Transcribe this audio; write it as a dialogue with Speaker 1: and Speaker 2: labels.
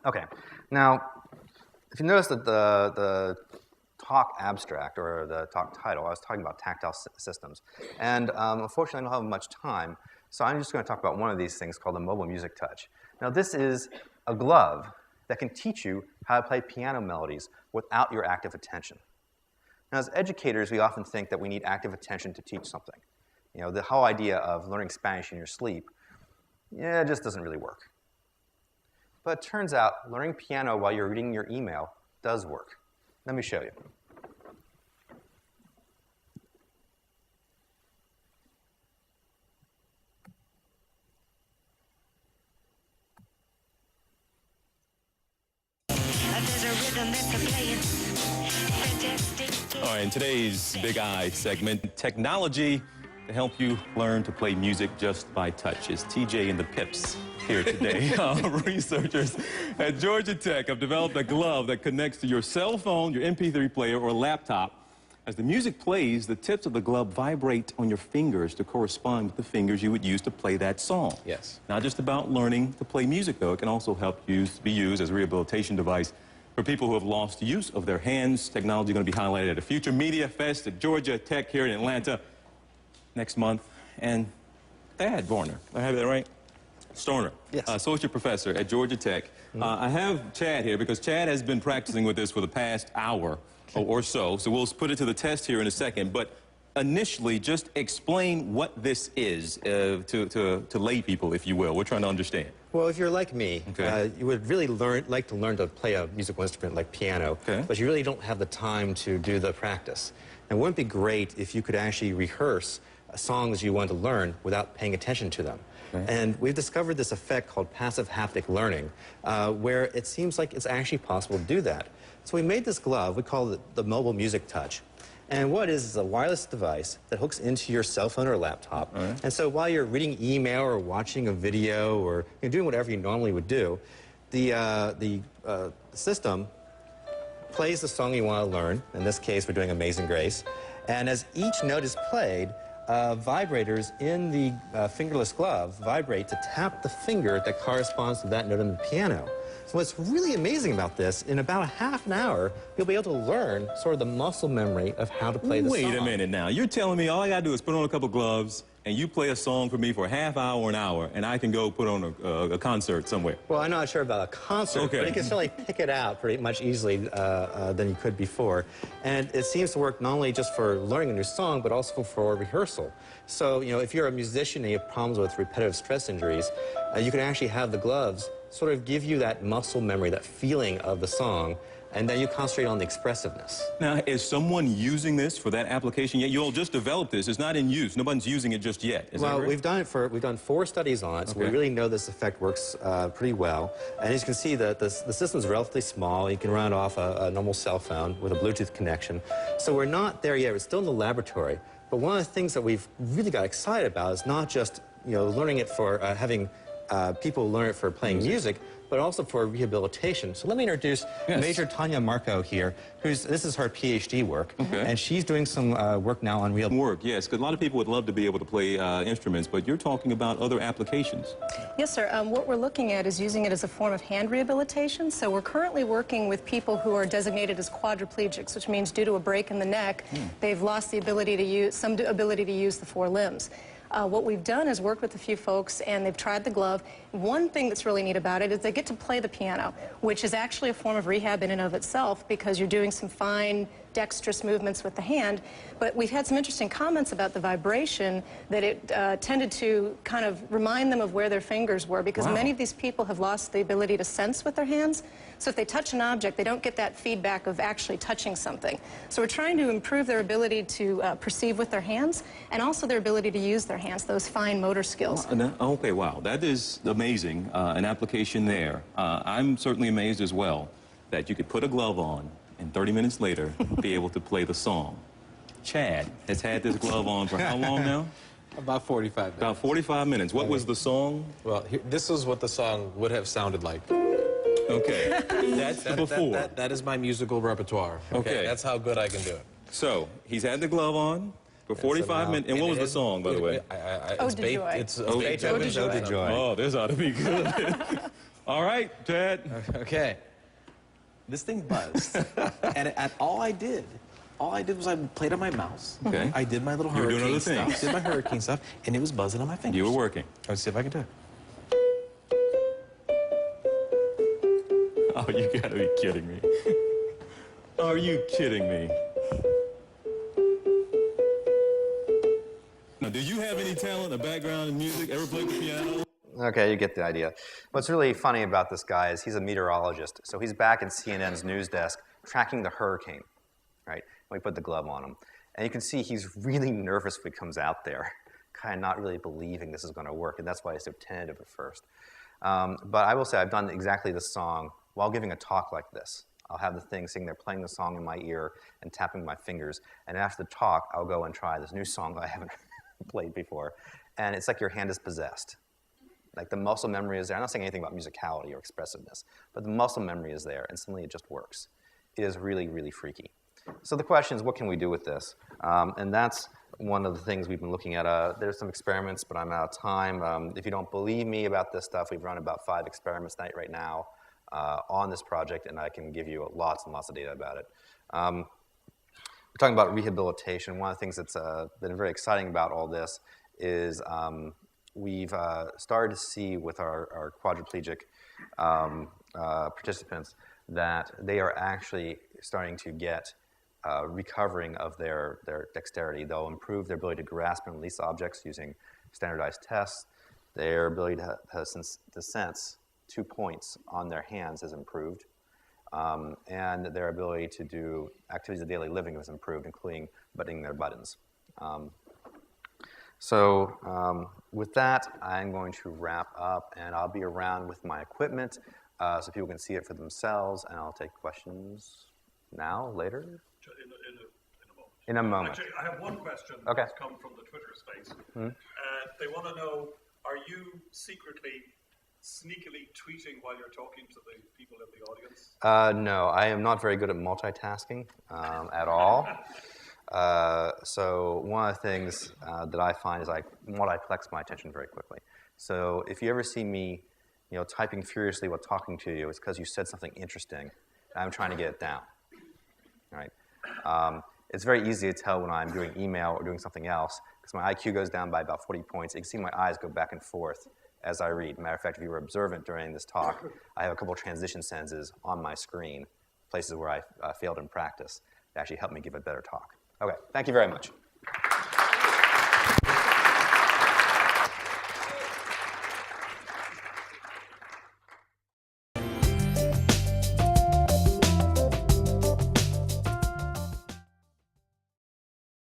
Speaker 1: Okay, now, if you notice that the talk abstract, or the talk title, I was talking about tactile systems. And unfortunately, I don't have much time, so I'm just going to talk about one of these things called the Mobile Music Touch. Now, this is a glove that can teach you how to play piano melodies without your active attention. Now, as educators, we often think that we need active attention to teach something. You know, the whole idea of learning Spanish in your sleep, yeah, it just doesn't really work. But it turns out learning piano while you're reading your email does work. Let me show you.
Speaker 2: All right, in today's Big Eye segment, technology to help you learn to play music just by touch is TJ and the Pips here today. Researchers at Georgia Tech have developed a glove that connects to your cell phone, your MP3 player, or laptop. As the music plays, the tips of the glove vibrate on your fingers to correspond with the fingers you would use to play that song.
Speaker 3: Yes.
Speaker 2: Not just about learning to play music, though. It can also help be used as a rehabilitation device for people who have lost use of their hands. Technology is going to be highlighted at a future media fest at Georgia Tech here in Atlanta next month. And Thad Varner, I have that right? Starner,
Speaker 3: yes.
Speaker 2: Associate Professor at Georgia Tech. I have Chad here because Chad has been practicing with this for the past hour or so we'll put it to the test here in a second. But initially, just explain what this is to lay people, if you will. We're trying to understand.
Speaker 3: Well, if you're like me,
Speaker 2: okay.
Speaker 3: You would really like to learn to play a musical instrument like piano,
Speaker 2: okay.
Speaker 3: but you really don't have the time to do the practice. And wouldn't it be great if you could actually rehearse songs you want to learn without paying attention to them? Okay. And we've discovered this effect called passive haptic learning, where it seems like it's actually possible to do that. So we made this glove, we call it the Mobile Music Touch. And what it is a wireless device that hooks into your cell phone or laptop.
Speaker 2: Right.
Speaker 3: And so while you're reading email or watching a video or you're doing whatever you normally would do, the system plays the song you want to learn. In this case, we're doing Amazing Grace. And as each note is played, vibrators in the fingerless glove vibrate to tap the finger that corresponds to that note on the piano. So what's really amazing about this, in about a half an hour, you'll be able to learn sort of the muscle memory of how to play the song.
Speaker 2: Wait a minute now. You're telling me all I got to do is put on a couple gloves and you play a song for me for a half hour or an hour, and I can go put on a concert somewhere.
Speaker 3: Well, I'm not sure about a concert,
Speaker 2: okay.
Speaker 3: But you can certainly pick it out pretty much easily than you could before. And it seems to work not only just for learning a new song, but also for rehearsal. So, you know, if you're a musician and you have problems with repetitive stress injuries, you can actually have the gloves sort of give you that muscle memory, that feeling of the song, and then you concentrate on the expressiveness.
Speaker 2: Now, is someone using this for that application yet? You all just developed this. It's not in use. Nobody's using it just yet. Is
Speaker 3: well,
Speaker 2: that right?
Speaker 3: we've done 4 studies on it, so
Speaker 2: okay.
Speaker 3: we really know this effect works pretty well. And as you can see, the system's relatively small. You can run it off a normal cell phone with a Bluetooth connection. So we're not there yet. We're still in the laboratory. But one of the things that we've really got excited about is not just, you know, learning it for having people learn it for playing music, but also for rehabilitation. So let me introduce Major Tanya Marco here, this is her PhD work, and she's doing some work now on real
Speaker 2: work. Yes, because a lot of people would love to be able to play instruments, but you're talking about other applications.
Speaker 4: Yes, sir. What we're looking at is using it as a form of hand rehabilitation. So we're currently working with people who are designated as quadriplegics, which means due to a break in the neck, they've lost the ability to use the 4 limbs. What we've done is worked with a few folks, and they've tried the glove. One thing that's really neat about it is they get to play the piano, which is actually a form of rehab in and of itself because you're doing some fine, dexterous movements with the hand. But we've had some interesting comments about the vibration, that it tended to kind of remind them of where their fingers were, because many of these people have lost the ability to sense with their hands. So if they touch an object, they don't get that feedback of actually touching something. So we're trying to improve their ability to perceive with their hands, and also their ability to use their hands, those fine motor skills.
Speaker 2: Okay, wow, that is amazing, an application there. I'm certainly amazed as well that you could put a glove on and 30 minutes later be able to play the song. Chad has had this glove on for how long now?
Speaker 5: About 45 minutes.
Speaker 2: About 45 minutes. What was the song?
Speaker 5: Well, this is what the song would have sounded like.
Speaker 2: Okay, that's the before.
Speaker 5: That is my musical repertoire.
Speaker 2: Okay.
Speaker 5: That's how good I can do it.
Speaker 2: So, he's had the glove on for 45 minutes. And what was the song, by the way?
Speaker 4: Ode to Joy.
Speaker 3: Beethoven's Ode to Joy.
Speaker 2: Oh, this ought to be good. All right, Ted.
Speaker 5: Okay. This thing buzzed. And all I did was I played on my mouse.
Speaker 2: Okay.
Speaker 5: I did my little
Speaker 2: You were doing
Speaker 5: hurricane
Speaker 2: other
Speaker 5: stuff.
Speaker 2: things.
Speaker 5: Did my hurricane stuff, and it was buzzing on my fingers.
Speaker 2: You were working.
Speaker 5: Let's see if I can do it.
Speaker 2: Oh, you gotta be kidding me. Are you kidding me? Now, do you have any talent, a background in music? Ever played the piano?
Speaker 1: Okay, you get the idea. What's really funny about this guy is he's a meteorologist. So he's back at CNN's news desk tracking the hurricane, right? We put the glove on him. And you can see he's really nervous when he comes out there, kind of not really believing this is going to work. And that's why he's so tentative at first. But I will say I've done exactly this song while giving a talk like this. I'll have the thing sitting there playing the song in my ear and tapping my fingers. And after the talk, I'll go and try this new song that I haven't played before. And it's like your hand is possessed. Like the muscle memory is there. I'm not saying anything about musicality or expressiveness, but the muscle memory is there, and suddenly it just works. It is really, really freaky. So the question is, what can we do with this? And that's one of the things we've been looking at. There's some experiments, but I'm out of time. If you don't believe me about this stuff, we've run about 5 experiments right now on this project, and I can give you lots and lots of data about it. We're talking about rehabilitation. One of the things that's been very exciting about all this is we've started to see with our quadriplegic participants that they are actually starting to get recovering of their dexterity. They'll improve their ability to grasp and release objects using standardized tests. Their ability to sense 2 points on their hands has improved. And their ability to do activities of daily living has improved, including buttoning their buttons. So with that, I'm going to wrap up, and I'll be around with my equipment so people can see it for themselves, and I'll take questions now, later? In a moment.
Speaker 6: Actually, I have one question
Speaker 1: Okay.
Speaker 6: that's come from the Twitter space. They want to know, are you secretly, sneakily tweeting while you're talking to the people in the audience?
Speaker 1: No, I am not very good at multitasking at all. So one of the things that I find is I multiplex my attention very quickly. So if you ever see me, typing furiously while talking to you, it's because you said something interesting, and I'm trying to get it down. Right? It's very easy to tell when I'm doing email or doing something else, because my IQ goes down by about 40 points. You can see my eyes go back and forth as I read. Matter of fact, if you were observant during this talk, I have a couple transition sentences on my screen, places where I failed in practice, that actually helped me give a better talk. Okay, thank you very much.